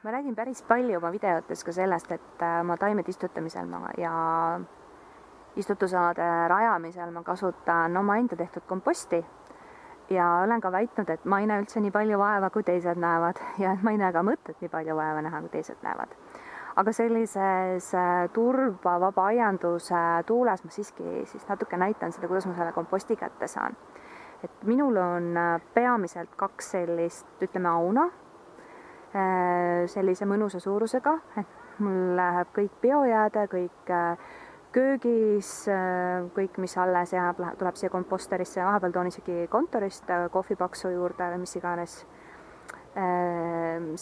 Ma räägin päris palju oma videotes ka sellest, et ma taimed istutamisel ja istutusalade rajamisel ma kasutan omaenda tehtud komposti ja olen ka väitnud, et ma ei näe üldse nii palju vaeva, kui teised näevad ja et ma ei näe ka mõtet nii palju vaeva näha, kui teised näevad. Aga sellises turbavaba aianduse tuules ma siiski natuke näitan seda, kuidas ma selle komposti kätte saan. Et minul on peamiselt 2 sellist, ütleme, auna, sellise mõnusa suurusega, et mul läheb kõik biojääde, kõik köögis, kõik, mis alles jääb, tuleb siia komposterisse ja vahepeal toon isegi kontorist kohvipaksu juurde või mis iganes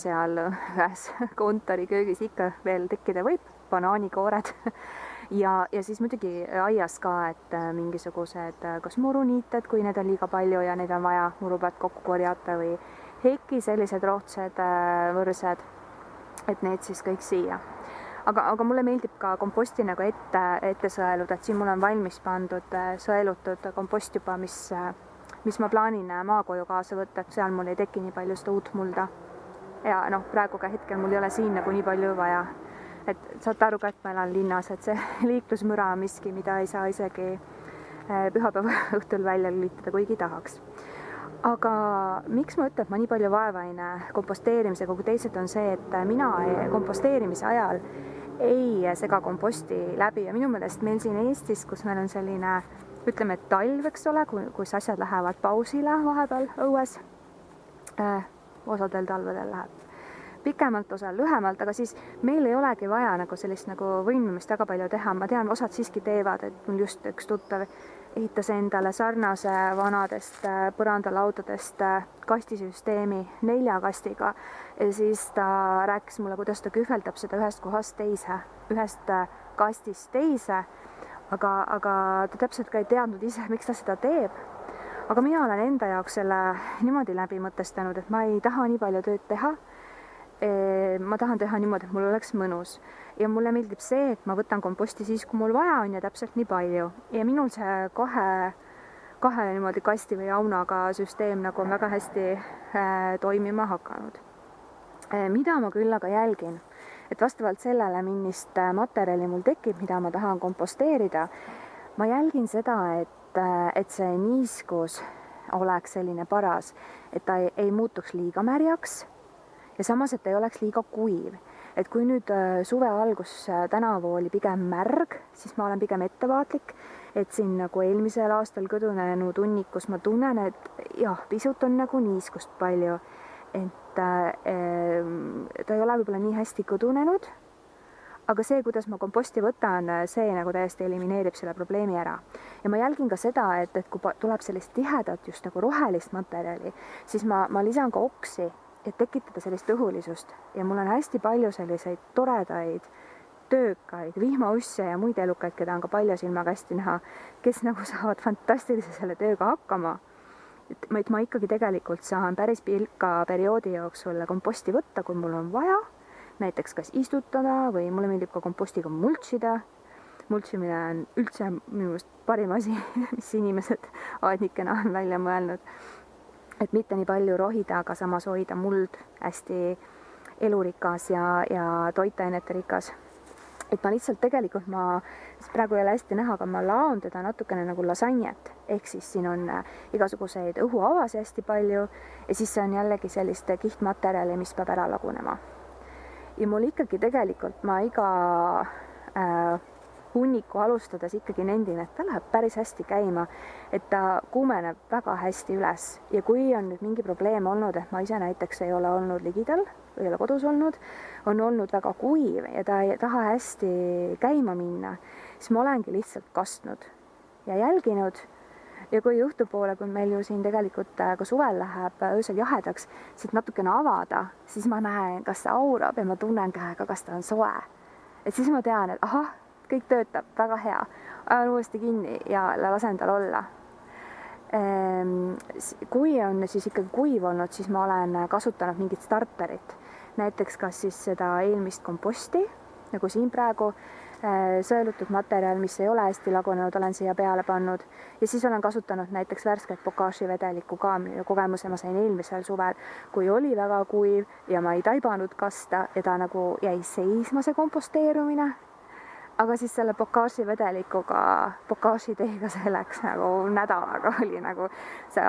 seal ühes kontori köögis ikka veel tekkida võib, banaanikoored ja siis muidugi aias ka, et mingisugused kas muruniited, kui need on liiga palju ja neid on vaja muru pealt kokku korjata või heki sellised rohtsed võrsed, et need siis kõik siia. Aga mulle meeldib ka komposti nagu ette sõeluda, et siin mul on valmis pandud sõelutud kompost juba, mis ma plaanin maakoju kaasa võtta, et seal mul ei teki nii palju seda uut mulda. Ja praegu ka hetkel mul ei ole siin nagu nii palju vaja. Et saate aru ka, et ma elan linnas, et see liiklusmüra on miski, mida ei saa isegi pühapäeva õhtul välja lülitada, kuigi tahaks. Aga miks ma ütlen, et ma nii palju vaeva ei näe komposteerimisega, kui teised on see, et mina komposteerimise ajal ei sega komposti läbi ja minu meelest meil siin Eestis, kus meil on selline, ütleme, et talv, eks ole, kus asjad lähevad pausile vahepeal õues, osadel talvedel läheb pikemalt, osal lühemalt, aga siis meil ei olegi vaja nagu sellist nagu võimimist väga palju teha. Ma tean, osad siiski teevad, et mul just üks tuttav ehitas endale sarnase vanadest põrandalaudadest kastisüsteemi 4 kastiga ja siis ta rääkis mulle, kuidas ta kühveldab seda ühest kohast teise, ühest kastist teise, aga ta täpselt ka ei teadnud ise, miks ta seda teeb. Aga mina olen enda jaoks selle niimoodi läbi mõtestanud, et ma ei taha nii palju tööd teha. Ma tahan teha niimoodi, et mul oleks mõnus ja mulle meeldib see, et ma võtan komposti siis, kui mul vaja on ja täpselt nii palju ja minul see kahe niimoodi kasti või aunaga süsteem nagu on väga hästi toimima hakanud. Mida ma küll aga jälgin, et vastavalt sellele, millist materjali mul tekib, mida ma tahan komposteerida, ma jälgin seda, et see niiskus oleks selline paras, et ta ei muutuks liiga märjaks ja samas, et ei oleks liiga kuiv. Et kui nüüd suve algus tänavu oli pigem märg, siis ma olen pigem ettevaatlik, et siin nagu eelmisel aastal kõdunenud hunnikus ma tunnen, et jah, pisut on nagu niiskust palju, et ta ei ole võib-olla nii hästi kõdunenud, aga see, kuidas ma komposti võtan, see nagu täiesti elimineerib selle probleemi ära. Ja ma jälgin ka seda, et kui tuleb sellist tihedat, just nagu rohelist materjali, siis ma lisan ka oksi, et tekitada sellist õhulisust ja mul on hästi palju selliseid toredaid, töökaid, vihmausse ja muid elukaid, keda on ka palju silmaga hästi näha, kes nagu saavad fantastilise selle tööga hakkama. Et ma ikkagi tegelikult saan päris pilka perioodi jooksul komposti võtta, kui mul on vaja, näiteks kas istutada või mulle meeldib ka kompostiga multsida. Multsimine on üldse minu meelest parim asi, mis inimesed aednikena on välja mõelnud. Et mitte nii palju rohida, aga samas hoida muld hästi elurikas ja toitainete rikas. Et ma lihtsalt tegelikult, praegu ei ole hästi näha, aga ma laon teda natukene nagu lasanjet. Ehk siis siin on igasuguseid õhuavasi hästi palju ja siis see on jällegi sellist kihtmaterjali, mis peab ära lagunema. Ja mul ikkagi tegelikult ma iga hunniku alustades ikkagi nendin, et ta läheb päris hästi käima, et ta kuumeneb väga hästi üles ja kui on nüüd mingi probleem olnud, et ma ise näiteks ei ole olnud ligidal või ei ole kodus olnud, on olnud väga kuiv ja ta ei taha hästi käima minna, siis ma olengi lihtsalt kastnud ja jälginud ja kui juhtupoole, kui meil ju siin tegelikult ka suvel läheb öösel jahedaks, siit natukene avada, siis ma näen, kas see aurab ja ma tunnen käega, kas ta on soe. Et siis ma tean, et ahah, kõik töötab, väga hea. Ajan uuesti kinni ja lasen tal olla. Kui on siis ikkagi kuiv olnud, siis ma olen kasutanud mingit starterit. Näiteks kas siis seda eelmist komposti, nagu siin praegu, sõelutud materjal, mis ei ole hästi lagunenud, olen siia peale pannud ja siis olen kasutanud näiteks värsket bokaaži vedelikku ka. Kogemuse ma sain eelmisel suvel, kui oli väga kuiv ja ma ei taibanud kasta ja ta nagu jäi seisma, see komposteerumine. Aga siis selle bokaaži vedelikuga, bokaaži teega see läks nagu nädalaga oli nagu see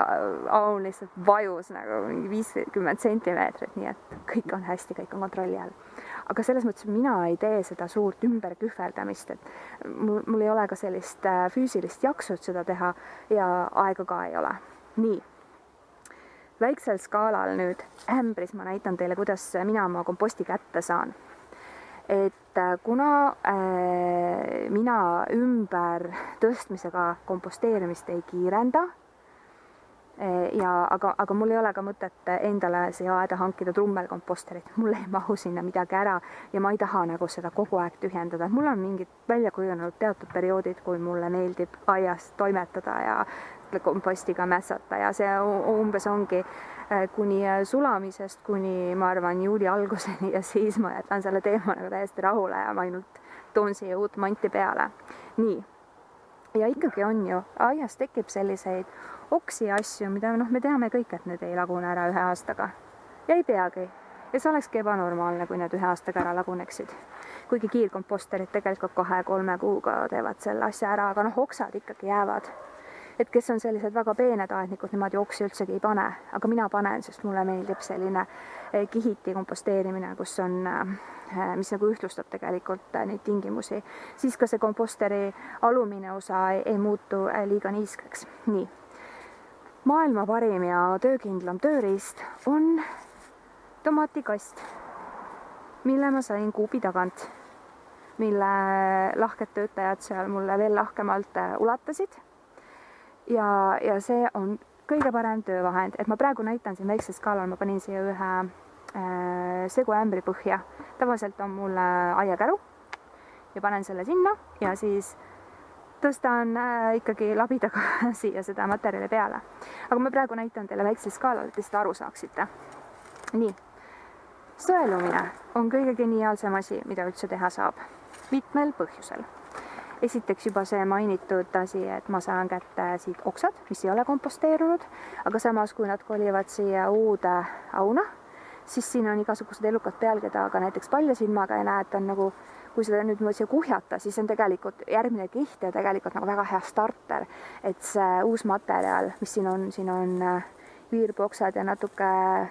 aun lihtsalt vajus nagu 50 sentimeetrit, nii et kõik on hästi, kõik on kontrolli all. Aga selles mõttes mina ei tee seda suurt ümberkühveldamist, et mul ei ole ka sellist füüsilist jaksut seda teha ja aega ka ei ole. Nii, väiksel skaalal nüüd ämbris ma näitan teile, kuidas mina oma komposti kätte saan. Et kuna mina ümber tõstmisega komposteerimist ei kiirenda, aga mul ei ole ka mõtet endale siia aeda hankida trummelkomposterit, mul ei mahu sinna midagi ära ja ma ei taha nagu seda kogu aeg tühjendada. Mul on mingid välja kujunenud teatud perioodid, kui mulle meeldib aias toimetada ja kompostiga mässata ja see umbes ongi kuni sulamisest kuni ma arvan juuli alguseni ja siis ma jätan selle teema nagu täiesti rahule ja ma ainult toon siia uut manti peale. Nii, ja ikkagi on ju, aias tekib selliseid oksi asju, mida me teame kõik, et need ei lagune ära 1 aastaga ja ei peagi. Ja see olekski ebanormaalne, kui need 1 aastaga ära laguneksid. Kuigi kiirkomposterid tegelikult 2-3 kuuga teevad selle asja ära, aga oksad ikkagi jäävad. Et kes on sellised väga peened aednikud, nemad ju oksi üldsegi ei pane, aga mina panen, sest mulle meeldib selline kihiti komposteerimine, kus on, mis nagu ühtlustab tegelikult neid tingimusi. Siis ka see komposteri alumine osa ei muutu liiga niiskeks. Nii, maailma parim ja töökindlam tööriist on tomatikast, mille ma sain Coopi tagant, mille lahked töötajad seal mulle veel lahkemalt ulatasid. Ja see on kõige parem töövahend, et ma praegu näitan siin väiksel skaalal, ma panin siia ühe seguämbri põhja. Tavaliselt on mul aiakäru ja panen selle sinna ja siis tõstan ikkagi labidaga siia seda materjali peale. Aga ma praegu näitan teile väiksel skaalal, et te aru saaksite. Nii, sõelumine on kõige geniaalsem asi, mida üldse teha saab. Mitmel põhjusel. Esiteks juba see mainitud asi, et ma saan kätte siit oksad, mis ei ole komposteerunud, aga samas kui nad kolivad siia uude auna, siis siin on igasugused elukad peal, keda aga näiteks palja silmaga ei näe, et on nagu, kui seda nüüd siia kuhjata, siis on tegelikult järgmine kiht ja tegelikult nagu väga hea starter, et see uus materjal, mis siin on viirboksad ja natuke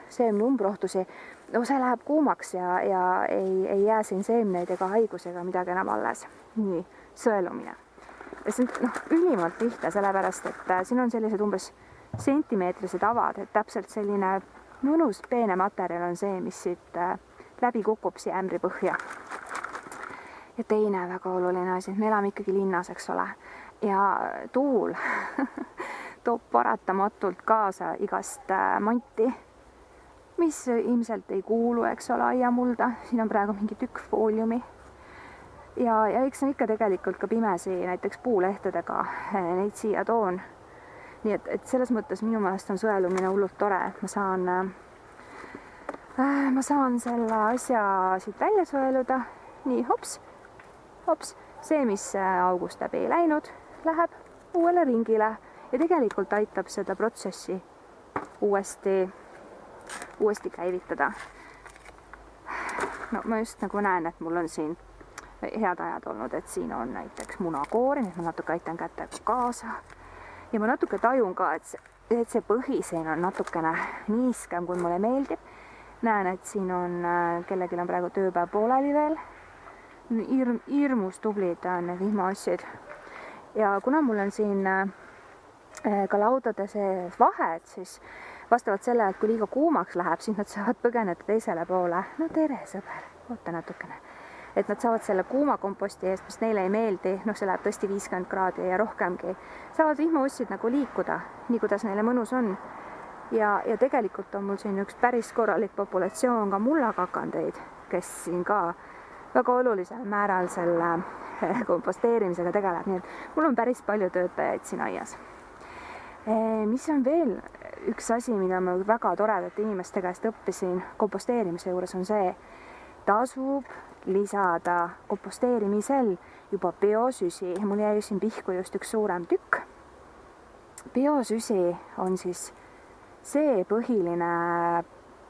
seemneumbrohtusi, see läheb kuumaks ja ei jää siin seemneid ega haigusi ega midagi enam alles. Nii, sõelumine. Ja see on ülimalt lihtne, sellepärast, et siin on sellised umbes sentimeetrised avad, et täpselt selline mõnus peene materjal on see, mis siit läbi kukub siia ämbri põhja. Ja teine väga oluline asi, et me elame ikkagi linnas, eks ole, ja tuul toob paratamatult kaasa igast manti, mis ilmselt ei kuulu, eks ole, aiamulda. Siin on praegu mingi tükk fooliumi. Ja eks on ikka tegelikult ka pimesi näiteks puulehtedega neid siia toon. Nii et selles mõttes minu meelest on sõelumine hullult tore, et ma saan selle asja siit välja sõeluda. Nii, hops. See, mis august läbi ei läinud, läheb uuele ringile ja tegelikult aitab seda protsessi uuesti käivitada. No ma just nagu näen, et mul on siin head ajad olnud, et siin on näiteks munakoori, nii et ma natuke aitan kätega kaasa. Ja ma natuke tajun ka, et see põhi siin on natukene niiskem, kui mulle meeldib. Näen, et siin on, kellelgi on praegu tööpäev pooleli veel. Hirmus tublid on need vihmaossid. Ja kuna mul on siin ka laudade sees vahed, siis vastavalt selle, et kui liiga kuumaks läheb, siis nad saavad põgeneda teisele poole. No tere, sõber, oota natukene. Et nad saavad selle kuuma komposti eest, mis neile ei meeldi, see läheb tõesti 50 kraadi ja rohkemgi, saavad vihmaossid nagu liikuda, nii kuidas neile mõnus on. Ja tegelikult on mul siin üks päris korralik populatsioon ka mullakakandeid, kes siin ka väga olulisel määral selle komposteerimisega tegeleb, nii et mul on päris palju töötajaid siin aias. Mis on veel üks asi, mida ma väga toredate inimeste käest õppisin komposteerimise juures, on see, tasub lisada komposteerimisel juba biosüsi. Mul jäi siin pihku just üks suurem tükk. Biosüsi on siis see põhiline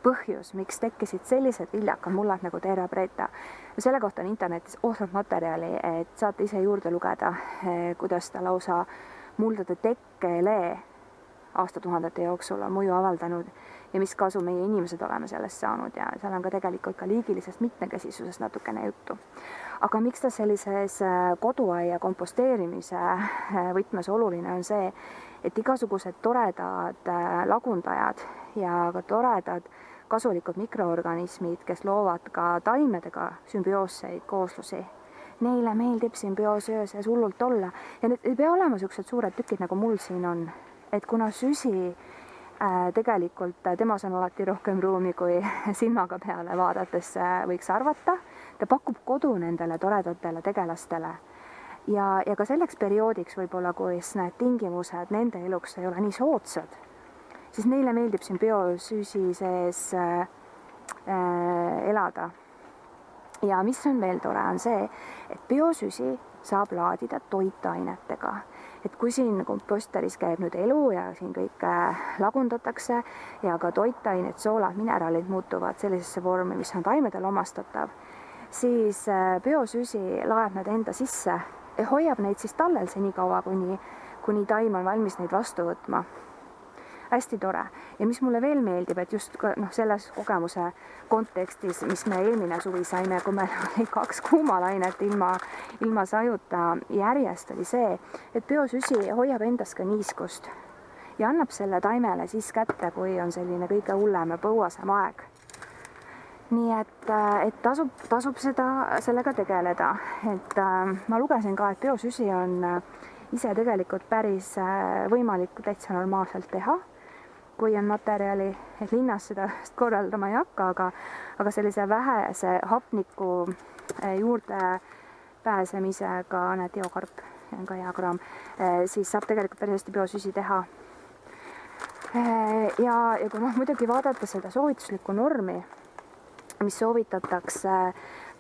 põhjus, miks tekkisid sellised viljakad mullad nagu Terra Preta. Selle kohta on internetis ohtralt materjali, et saate ise juurde lugeda, kuidas ta lausa muldade tekkele aastatuhandete jooksul on mõju avaldanud ja mis kasu meie inimesed oleme sellest saanud ja seal on ka tegelikult ka liigilisest mitmekesisusest natukene juttu. Aga miks ta sellises koduaia komposteerimise võtmes oluline on see, et igasugused toredad lagundajad ja ka toredad kasulikud mikroorganismid, kes loovad ka taimedega sümbioosseid kooslusi. Neile meeldib sümbioossööses hullult olla ja need ei pea olema sellised suured tükid, nagu mul siin on. Et kuna süsi tegelikult temas on alati rohkem ruumi, kui silmaga peale vaadates võiks arvata, ta pakub kodu nendele toredatele tegelastele. Ja ka selleks perioodiks võib-olla, kui need tingimused nende eluks ei ole nii soodsad, siis neile meeldib sümbioossüsi sees elada. Ja mis on veel tore, on see, et biosüsi saab laadida toitainetega. Et kui siin komposteris käib nüüd elu ja siin kõik lagundatakse ja ka toitained, soolad, mineraalid muutuvad sellisesse vormi, mis on taimedel omastatav, siis biosüsi laeb need enda sisse ja hoiab neid siis tallel senikaua, kuni taim on valmis neid vastu võtma. Hästi tore. Ja mis mulle veel meeldib, et just selles kogemuse kontekstis, mis me eelmine suvi saime, kui meil oli 2 kuumalainet ilma sajuta järjest, oli see, et biosüsi hoiab endas ka niiskust ja annab selle taimele siis kätte, kui on selline kõige hullem ja põuasem aeg. Nii et tasub sellega tegeleda. Et ma lugesin ka, et biosüsi on ise tegelikult päris võimalik täitsa normaalselt teha, kui on materjali, et linnas seda korraldama ei hakka, aga sellise vähese hapniku juurde pääsemisega, näed, Teokarp on ka hea kraam, siis saab tegelikult päris hästi biosüsi teha. Ja kui muidugi vaadata seda soovituslikku normi, mis soovitatakse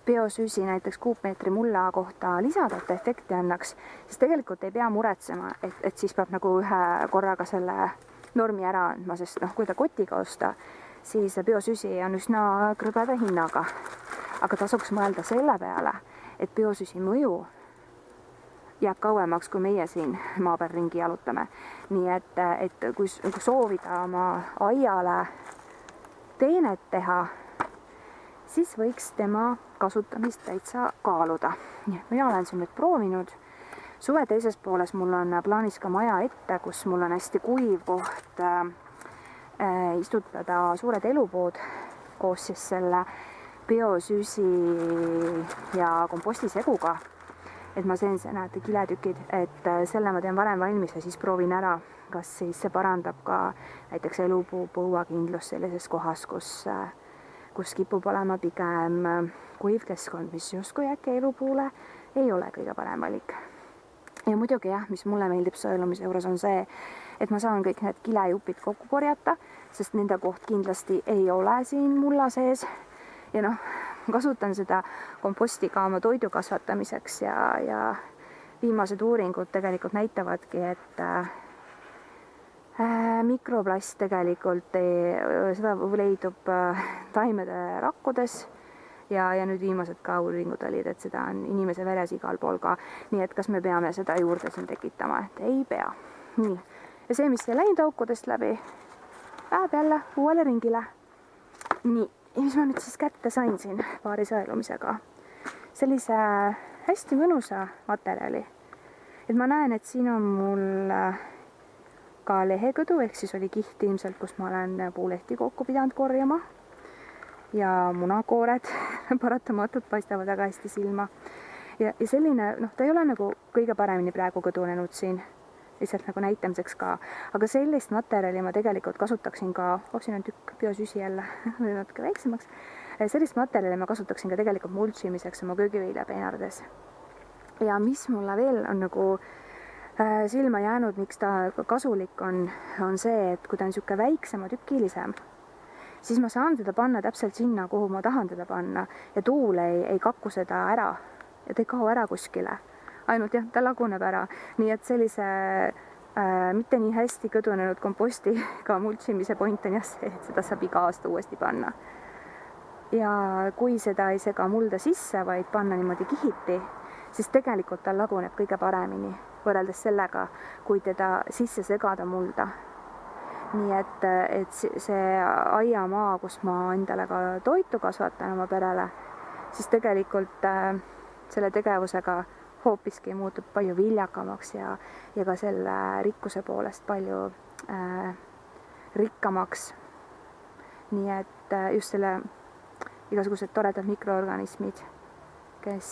biosüsi näiteks kuupmeetri mulla kohta lisada, et efekti annaks, siis tegelikult ei pea muretsema, et siis peab nagu ühe korraga selle normi ära andma, sest kui ta kotiga osta, siis biosüsi on üsna krõbeda hinnaga. Aga tasuks mõelda selle peale, et biosüsi mõju jääb kauemaks, kui meie siin maa peal ringi jalutame. Nii et kui soovida oma aiale teenet teha, siis võiks tema kasutamist täitsa kaaluda. Mina olen siin nüüd proovinud. Suve teises pooles mul on plaanis ka maja ette, kus mul on hästi kuiv koht istutada suured elupood koos siis selle biosüsi ja kompostiseguga. Et ma seen näete kiletükid, et selle ma teen varem valmis ja siis proovin ära, kas siis see parandab ka näiteks elupuu põuakindlust sellises kohas, kus kipub olema pigem kuiv keskkond, mis justkui äkki elupuule ei ole kõige parem valik. Ja muidugi jah, mis mulle meeldib sõelumise juures on see, et ma saan kõik need kilejupid kokku korjata, sest nende koht kindlasti ei ole siin mulla sees. Ja kasutan seda komposti ka oma toidu kasvatamiseks ja viimased uuringud tegelikult näitavadki, et mikroplast tegelikult seda leidub taimede rakkudes ja nüüd viimased ka uuringud olid, et seda on inimese veres igal pool ka. Nii et kas me peame seda juurde siin tekitama, et ei pea. Nii. Ja see, mis ei läinud aukudest läbi, läheb jälle uuele ringile. Nii. Ja mis ma nüüd siis kätte sain siin paari sõelumisega? Sellise hästi mõnusa materjali. Et ma näen, et siin on mul ka lehekõdu, ehk siis oli kiht ilmselt, kus ma olen puulehti kokku pidanud korjama. Ja munakoored paratamatult paistavad väga hästi silma. Ja selline, ta ei ole nagu kõige paremini praegu kõdunenud siin, lihtsalt nagu näitamiseks ka. Aga sellist materjali ma tegelikult kasutaksin ka, siin on tükk biosüsi jälle, või natuke väiksemaks. Sellist materjali ma kasutaksin ka tegelikult multsimiseks oma köögivilja peenardes. Ja mis mulle veel on nagu silma jäänud, miks ta kasulik on see, et kui ta on siuke väiksema tükilisem, siis ma saan teda panna täpselt sinna, kuhu ma tahan teda panna ja tuul ei kaku seda ära ja ta ei kao ära kuskile. Ainult jah, ta laguneb ära. Nii et sellise mitte nii hästi kõdunenud kompostiga mulčimise point on jah see, et seda saab iga aasta uuesti panna. Ja kui seda ei sega mulda sisse, vaid panna niimoodi kihiti, siis tegelikult ta laguneb kõige paremini võrreldes sellega, kui teda sisse segada mulda. Nii et see aiamaa, kus ma endale ka toitu kasvatan oma perele, siis tegelikult selle tegevusega hoopiski muutub palju viljakamaks ja ka selle rikkuse poolest palju rikkamaks. Nii et just selle igasugused toredad mikroorganismid, kes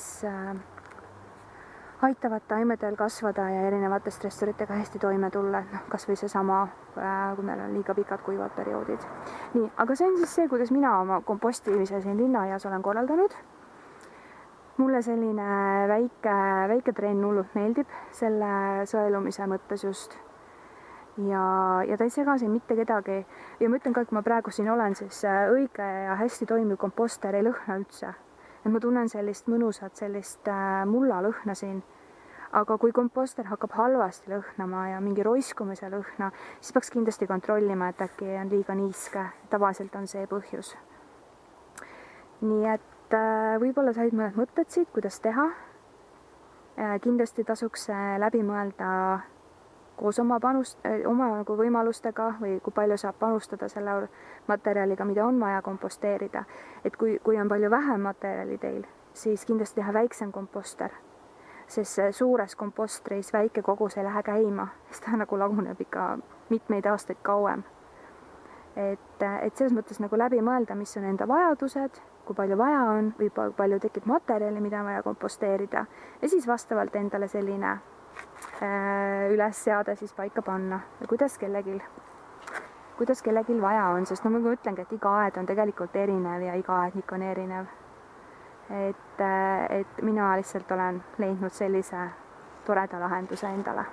aitavad taimedel kasvada ja erinevate stressoritega hästi toime tulla, kas või seesama, kui meil on liiga pikad kuivad perioodid. Nii, aga see on siis see, kuidas mina oma kompostimise siin linnaaias olen korraldanud. Mulle selline väike trenn hullult meeldib selle sõelumise mõttes just. Ja ta ei sega siin mitte kedagi. Ja ma ütlen ka, et ma praegu siin olen, siis õige ja hästi toimiv komposter ei lõhna üldse. Et ma tunnen sellist mõnusat, sellist mulla lõhna siin. Aga kui komposter hakkab halvasti lõhnama ja mingi roiskumise lõhna, siis peaks kindlasti kontrollima, et äkki on liiga niiske. Tavaliselt on see põhjus. Nii et võib-olla said mõned mõtted siit, kuidas teha. Kindlasti tasuks läbi mõelda koos oma võimalustega või kui palju saab panustada selle materjaliga, mida on vaja komposteerida. Et kui on palju vähem materjali teil, siis kindlasti teha väiksem komposter, sest suures kompostris väike kogus ei lähe käima, sest ta nagu laguneb ikka mitmeid aastaid kauem. Et selles mõttes nagu läbi mõelda, mis on enda vajadused, kui palju vaja on või palju tekib materjali, mida on vaja komposteerida ja siis vastavalt endale selline üles seada siis paika panna ja kuidas kellelgi vaja on, sest no ma ütlengi, et iga aed on tegelikult erinev ja iga aednik on erinev. Et mina lihtsalt olen leidnud sellise toreda lahenduse endale.